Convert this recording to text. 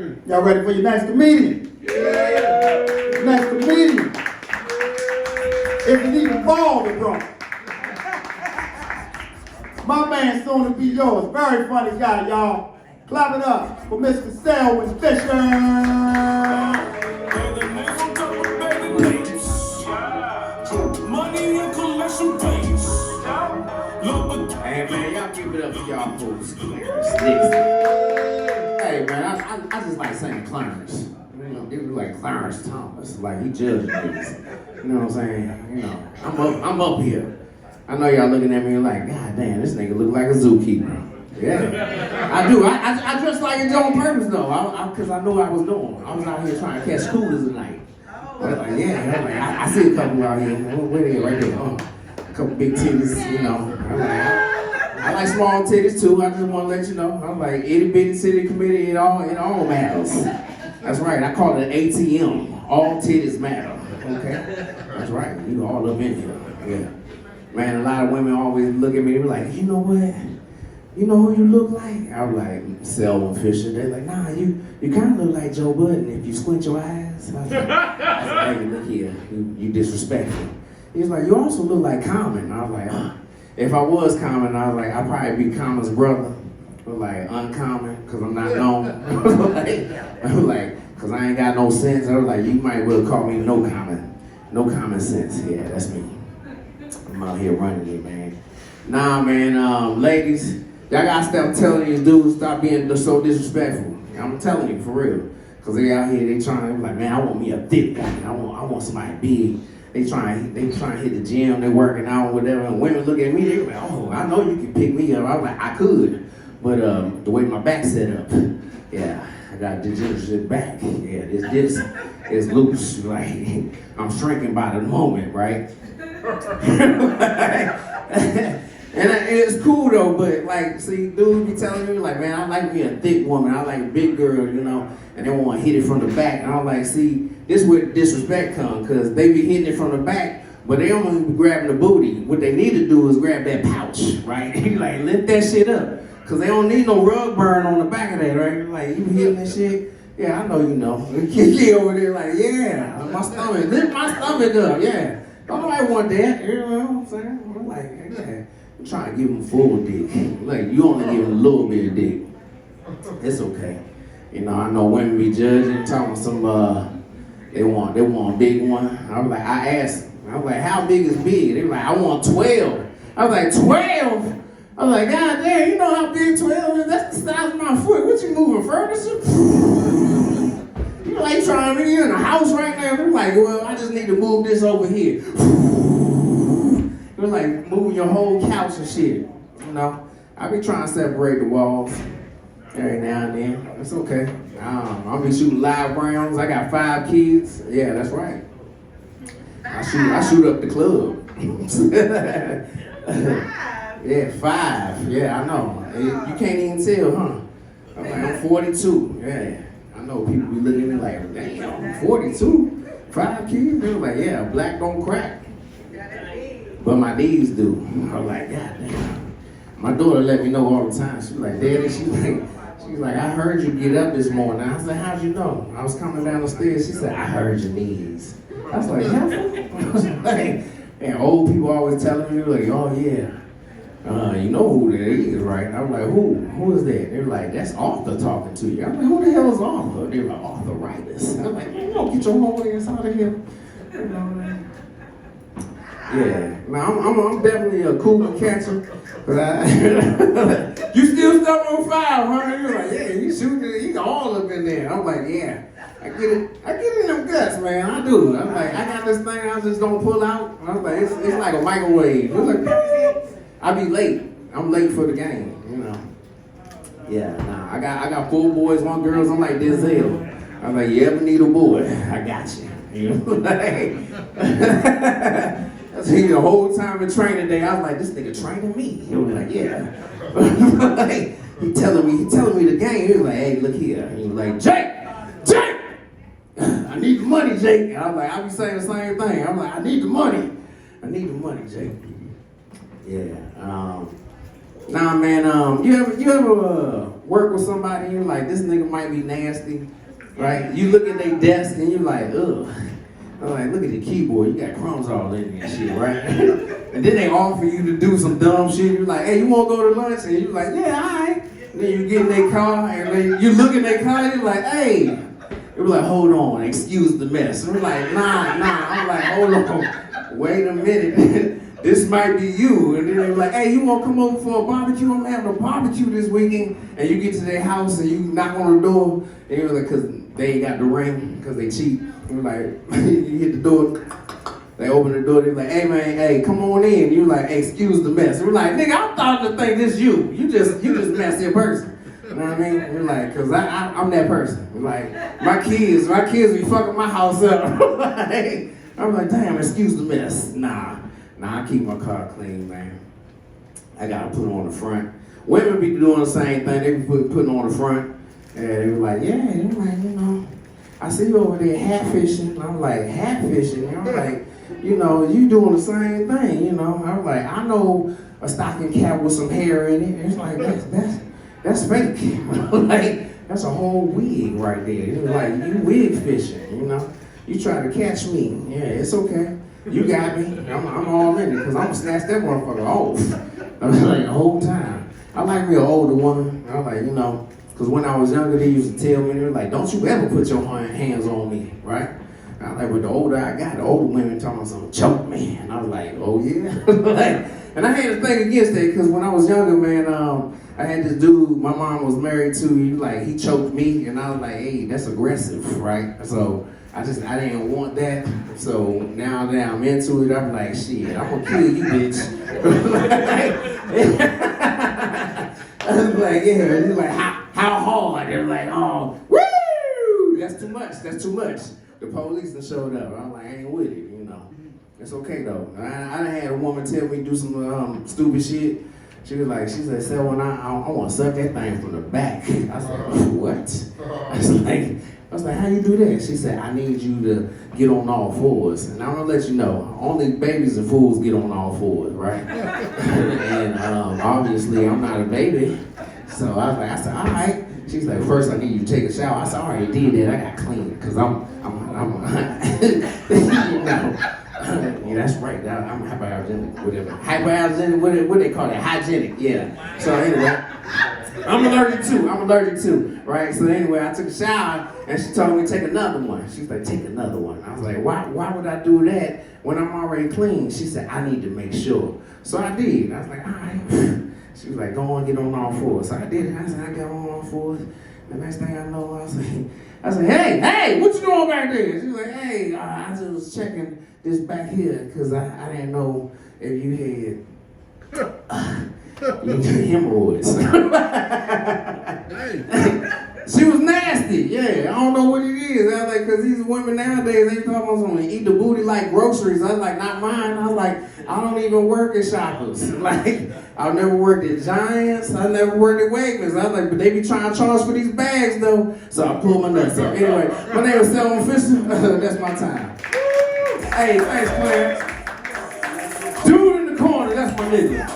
Y'all ready for your next comedian? Yeah. Next comedian. If it even ball to bro. My man soon to be yours. Very funny guy, y'all. Clap it up for Mr. Selwyn Fisher. Money and collection plates. Hey man, y'all keep it up for y'all folks. Hey man, I just like saying Clarence. You know, they look like Clarence Thomas. Like he judging niggas. You know what I'm saying? You know, I'm up here. I know y'all looking at me like, God damn, this nigga look like a zookeeper. Yeah, I do. I dress like it on purpose though, because I knew what I was doing. I was out here trying to catch scooters tonight. But like, yeah, I'm like, I see a couple out here. Where they at right there? A couple big titties, you know. I'm like, I like small titties too. I just want to let you know. I'm like itty bitty city committee. It all matters. That's right. I call it ATM. All titties matter. Okay. That's right. You all up in here. Yeah. Man, a lot of women always look at me and be like, you know what? You know who you look like? I was like, Selwyn Fisher. They're like, nah, you kind of look like Joe Budden if you squint your eyes. I was like, hey, look here, you disrespectful. He was like, you also look like Common. I was like, if I was Common, I was like, I'd probably be Common's brother. I was like, uncommon, because I'm not known. I was like, because I ain't got no sense. I was like, you might well call me no common sense. Yeah, that's me. I'm out here running it, man. Nah, man, ladies, y'all gotta stop telling these dudes stop being so disrespectful. I'm telling you, for real. Cause they out here, they trying to be like, man, I want me a thick guy. I want somebody big. They trying to hit the gym, they working out, whatever. And women look at me, they like, oh, I know you can pick me up. I was like, I could, but the way my back's set up, yeah, I got degenerative back. Yeah, this is loose. Like I'm shrinking by the moment, right? And it's cool though, but like, see, dudes be telling me like, man, I like me a thick woman, I like a big girl, you know, and they want to hit it from the back. And I'm like, see, this is where the disrespect comes, because they be hitting it from the back, but they don't want to be grabbing the booty. What they need to do is grab that pouch, right? Like, lift that shit up, because they don't need no rug burn on the back of that, right? Like, you hitting that shit? Yeah, I know you know. Kiki over there like, yeah, my stomach, lift my stomach up, yeah. Don't nobody want that, you know what I'm saying? I'm like, yeah. I'm trying to give them full dick. Like, you only give them a little bit of dick. It's okay. You know, I know women be judging, talking some, they want a big one. I was like, I asked them, I was like, how big is big? They were like, I want 12. I was like, 12? I was like, God damn, you know how big 12 is? That's the size of my foot. What you moving, furniture? You know, like trying to be in a house right now. I'm like, well, I just need to move this over here. You're like moving your whole couch and shit. You know, I be trying to separate the walls every now and then. It's okay. I'll be shooting live rounds. I got 5 kids. Yeah, that's right. I shoot up the club. Yeah, 5. Yeah, I know. You can't even tell, huh? I'm 42. Yeah. I know people be looking at me like, damn, I'm 42, 5 kids. They're like, yeah, black don't crack. But my knees do. I'm like, God damn. My daughter let me know all the time. She's like, Daddy, she's like, I heard you get up this morning. I was like, how'd you know? I was coming down the stairs. She said, I heard your knees. I was like, yeah. I was like, and old people always telling me, like, oh yeah. You know who that is, right? And I'm like, who is that? They're like, that's Arthur talking to you. I'm like, who the hell is Arthur? They're like, arthritis. I'm like, man, you don't get your whole ass out of here. You know, man. Yeah, now I'm definitely a cougar catcher. You still stuck on 5, huh? You're like, yeah, you shooting it, you all up in there. I'm like, yeah, I get it in them guts, man. I do. I'm like, I got this thing I just don't pull out. I'm like, it's like a microwave. It's like, I be late. I'm late for the game, you know. Yeah, nah, I got 4 boys, 1 girl. I'm like Denzel. I'm like, you ever need a boy? I got you. You know, like. The whole time in training day, I was like, this nigga training me. He was like, yeah. Like, he telling me the game. He was like, hey, look here. He was like, Jake, I need the money, Jake. And I was like, I be saying the same thing. I'm like, I need the money, Jake. Yeah. Nah, man. You ever work with somebody and you're like, this nigga might be nasty, right? You look at their desk and you're like, ugh. I'm like, look at the keyboard, you got crumbs all in there and shit, right? And then they offer you to do some dumb shit. You're like, hey, you wanna go to lunch? And you're like, yeah, all right. And then you get in their car and then you look in their car and you're like, hey. They were like, hold on, excuse the mess. And we're like, nah. I'm like, hold on, wait a minute. This might be you. And then they were like, hey, you wanna come over for a barbecue? I'm having a barbecue this weekend. And you get to their house and you knock on the door. And you're like, cause they ain't got the ring, because they cheat. And we're like, you hit the door. They open the door, they're like, hey man, hey, come on in. You're like, hey, excuse the mess. And we're like, nigga, I'm starting to think this you. You just messed your person. You know what I mean? We're like, cause I'm that person. We're like, my kids be fucking my house up. I'm like, damn, excuse the mess. Nah, I keep my car clean, man. I gotta put it on the front. Women be doing the same thing. They be putting on the front. And they were like, yeah, they're like, you know, I see you over there hat fishing. And I'm like, hat fishing? And I'm like, you know, you doing the same thing, you know. I'm like, I know a stocking cap with some hair in it. It's like, that's fake. Like, that's a whole wig right there. It's like, you wig fishing, you know. You try to catch me. Yeah, it's okay. You got me. I'm all in it, because I'm gonna snatch that motherfucker off. I was like, the whole time. I like me an older woman. I like, you know, because when I was younger, they used to tell me, they were like, don't you ever put your hands on me, right? I was like, but the older I got, the older women talking about something, choke me. And I was like, oh yeah? Like, and I had to think against that, because when I was younger, man, I had this dude my mom was married to, he choked me, and I was like, hey, that's aggressive, right? So I didn't want that. So now that I'm into it, I'm like, shit, I'm gonna kill you, bitch. I was like, yeah, he's like, how hard? They're like, oh, woo! That's too much. The police done showed up. I'm like, I ain't with it, you know. It's okay though. I done had a woman tell me to do some stupid shit. She said, "Sir, when I want to suck that thing from the back." I said, "What?" I was like, "How you do that?" She said, "I need you to get on all fours." And I'm gonna let you know, only babies and fools get on all fours, right? And obviously, I'm not a baby, so I said, "All right." She's like, "First, I need you to take a shower." I said, "I already did that. I got clean, cause I'm you know." Yeah, that's right. I'm hypoallergenic, whatever. Hypoallergenic, what they call that? Hygienic, yeah. So anyway, I'm allergic too, right? So anyway, I took a shower and she told me to take another one. She's like, take another one. I was like, why would I do that when I'm already clean? She said, I need to make sure. So I did. I was like, all right. She was like, go on, get on all fours. So I did it. I said, I got on all fours. The next thing I know, I said, hey, what you doing back there? She was like, hey, I just was checking this back here because I didn't know if you had hemorrhoids. She was nasty, yeah. I don't know what it is. I was like, because these women nowadays, they talking about something, eat the booty like groceries. I was like, not mine. I was like, I don't even work at Shoppers. Like, I've never worked at Giants. I never worked at Wegmans. I was like, but they be trying to charge for these bags though. So I pulled my nuts up. Anyway, my name is Selma Fisher. That's my time. Hey, thanks, Clarence. Dude in the corner, that's my nigga.